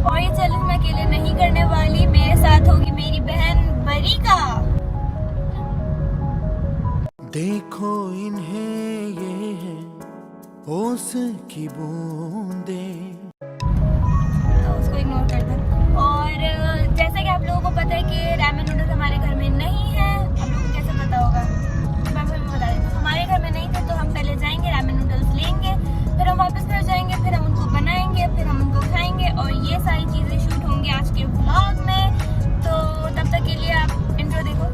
और ये चैलेंज मैं अकेले नहीं करने वाली, मेरे साथ होगी मेरी बहन बरीका। देखो इन्हें ये है ओस की बूंदे, तो उसको इग्नोर कर दो। और जैसा कि आप लोगों को पता है कि रामेन नूडल्स हमारे घर में नहीं है। आप लोगों को कैसे पता होगा, मैं फिर बता देती हूँ। हमारे घर में नहीं थे तो हम पहले जाएंगे रामेन नूडल्स लेंगे, फिर हम वापस घर जाएंगे, फिर हम उनको बनाएंगे, फिर हम उनको खाएंगे और ये सारी चीज़ें शूट होंगी आज के व्लॉग में। तो तब तक के लिए आप इंट्रो देखो।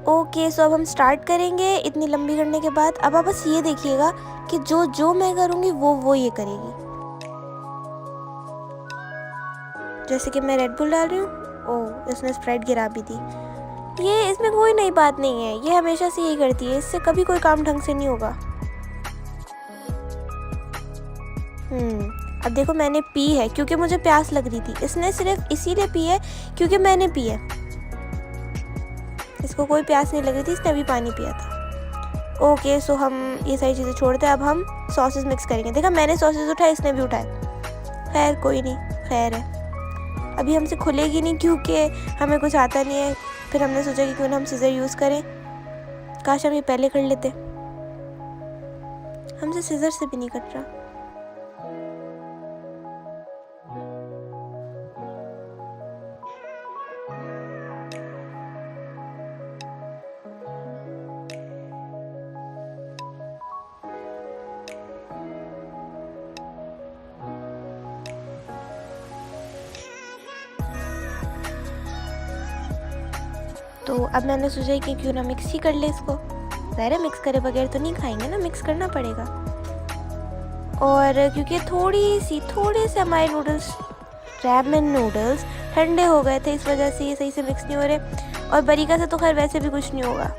ओके, सो अब हम स्टार्ट करेंगे इतनी लंबी करने के बाद। अब आप बस ये देखिएगा कि जो जो मैं करूँगी वो ये करेगी। जैसे कि मैं रेड बुल डाल रही हूँ, ओह इसने स्प्राइट गिरा भी दी। ये इसमें कोई नई बात नहीं है, ये हमेशा से यही करती है, इससे कभी कोई काम ढंग से नहीं होगा। अब देखो मैंने पी है क्योंकि मुझे प्यास लग रही थी, इसने सिर्फ इसीलिए पी है क्योंकि मैंने पी है। इसको कोई प्यास नहीं लग रही थी, इसने अभी पानी पिया था। ओके, सो हम ये सारी चीज़ें छोड़ते हैं। अब हम सॉसेस मिक्स करेंगे। देखा मैंने सॉसेस उठाए, इसने भी उठाए। खैर कोई नहीं, खैर है। अभी हमसे खुलेगी नहीं क्योंकि हमें कुछ आता नहीं है। फिर हमने सोचा कि क्यों ना हम सीज़र यूज़ करें। काश हम ये पहले कर लेते, हमसे सीज़र से भी नहीं कट रहा। तो अब मैंने सोचा कि क्यों ना मिक्स ही कर ले इसको। ज़ाहिर है मिक्स करे बगैर तो नहीं खाएंगे ना, मिक्स करना पड़ेगा। और क्योंकि थोड़े से हमारे नूडल्स, रामेन नूडल्स ठंडे हो गए थे, इस वजह से ये सही से मिक्स नहीं हो रहे। और बरीका से तो खैर वैसे भी कुछ नहीं होगा,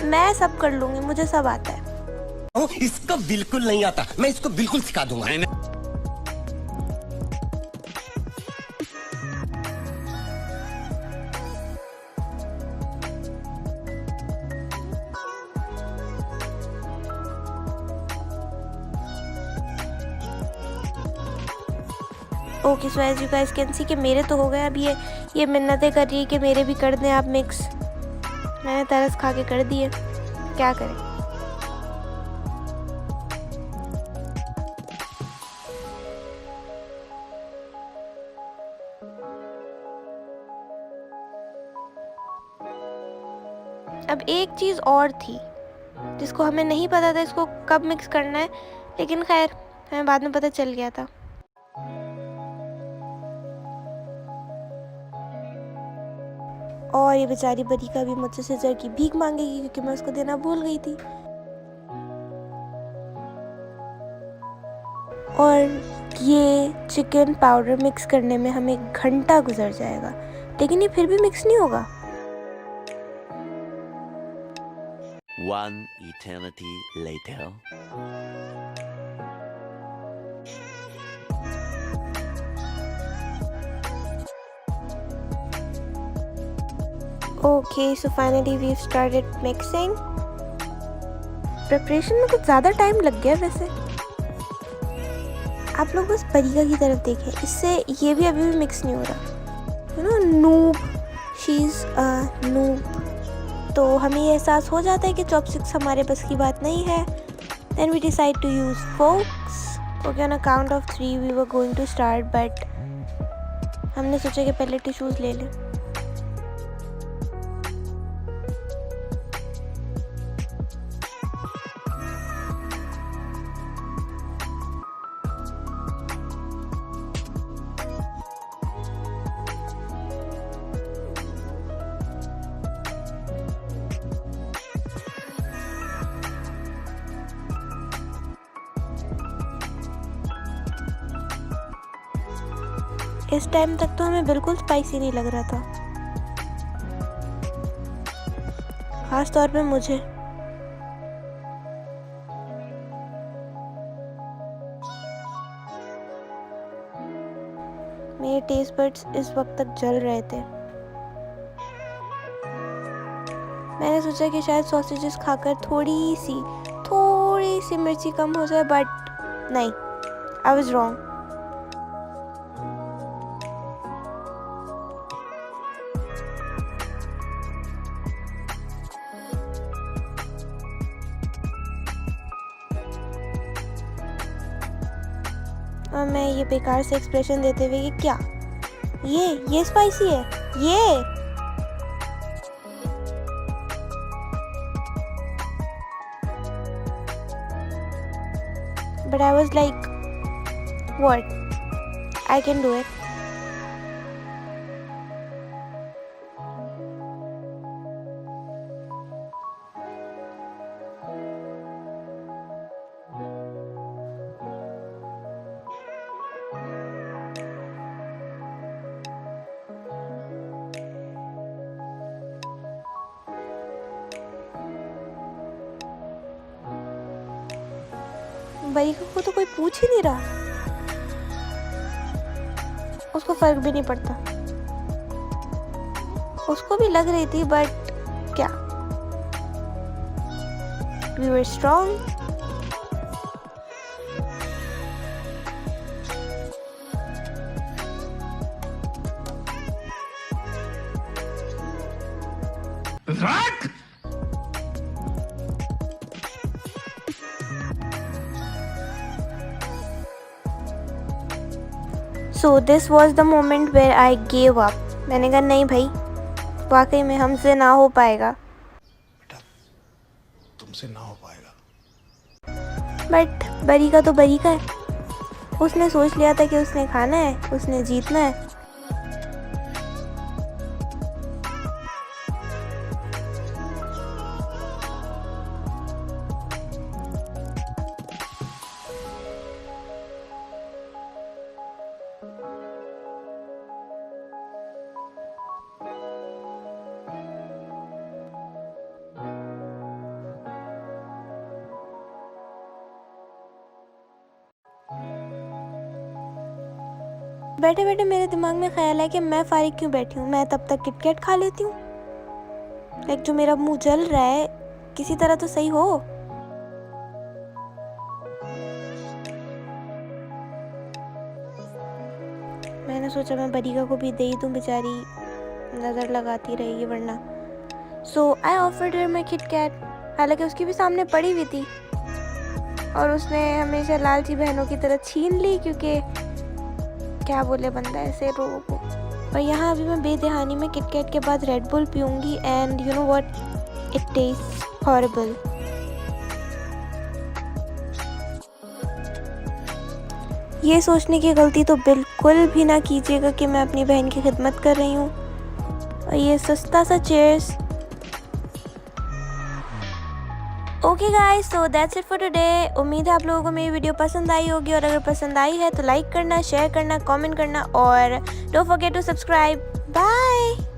मैं सब कर लूँगी, मुझे सब आता है। इसको बिल्कुल नहीं आता, मैं इसको बिल्कुल सिखा दूंगा। Okay, so as you guys can see कि मेरे तो हो गए। अब ये मिन्नतें कर रही है कि मेरे भी कर दें आप मिक्स। मैंने तरस खा के कर दिए, क्या करें। अब एक चीज़ और थी जिसको हमें नहीं पता था इसको कब मिक्स करना है, लेकिन खैर हमें बाद में पता चल गया था। और ये बेचारी बरीका भी मुझसे सीज़र की भीख मांगेगी क्योंकि मैं उसको देना भूल गई थी। और ये चिकन पाउडर मिक्स करने में हमें 1 घंटा गुजर जाएगा, लेकिन ये फिर भी मिक्स नहीं होगा। One eternity later. Okay, so finally we've started mixing. Preparation में कुछ ज़्यादा टाइम लग गया वैसे। आप लोग बस बरीका की तरफ देखें, इससे ये भी अभी भी मिक्स नहीं हो रहा। You know, noob, she is a noob. तो हमें ये एहसास हो जाता है कि चॉपस्टिक्स हमारे बस की बात नहीं है। Then we decide to use forks. Okay, on a count of 3 we were going to start, but हमने सोचा कि पहले टिश्यूज़ ले लें. इस टाइम तक तो हमें बिल्कुल स्पाइसी नहीं लग रहा था, खास तौर पे मुझे. मेरे टेस्ट बड्स इस वक्त तक जल रहे थे. मैंने सोचा कि शायद सॉसेजेस खाकर थोड़ी सी मिर्ची कम हो जाए, बट नहीं, आई वाज रॉन्ग. और मैं ये बेकार से एक्सप्रेशन देते हुए कि क्या ये स्पाइसी है ये. But I was like, what? I can do it. बरीका को तो कोई पूछ ही नहीं रहा, उसको फर्क भी नहीं पड़ता. उसको भी लग रही थी, बट क्या, we were strong. So this was the moment where I gave up. मैंने कहा नहीं भाई, वाकई में हमसे ना हो पाएगा. बेटा तुमसे ना हो पाएगा. बट बरीका तो बरीका है, उसने सोच लिया था कि उसने खाना है, उसने जीतना है. बैठे बैठे मेरे दिमाग में ख्याल है कि मैं फारिग क्यों बैठी हूँ, मैं तब तक किटकैट खा लेती हूँ. लाइक जो मेरा मुंह जल रहा है किसी तरह तो सही हो. मैंने सोचा मैं बरीका को भी दे ही दूँ, बेचारी नज़र लगाती रहेगी वरना. So I offered her my KitKat. हालांकि उसकी भी सामने पड़ी हुई थी और उसने हमेशा लालची बहनों की तरह छीन ली, क्योंकि क्या बोले बंदा ऐसे लोगों को. और यहाँ अभी मैं बेदहानी में किटकैट के बाद रेड बुल पीऊँगी, and you know what, it taste horrible. ये सोचने की गलती तो बिल्कुल भी ना कीजिएगा कि मैं अपनी बहन की खिदमत कर रही हूँ. और ये सस्ता सा cheers. Okay guys, so that's it for today. उम्मीद है आप लोगों को मेरी वीडियो पसंद आई होगी, और अगर पसंद आई है तो लाइक करना, शेयर करना, कमेंट करना, और don't forget to subscribe. Bye.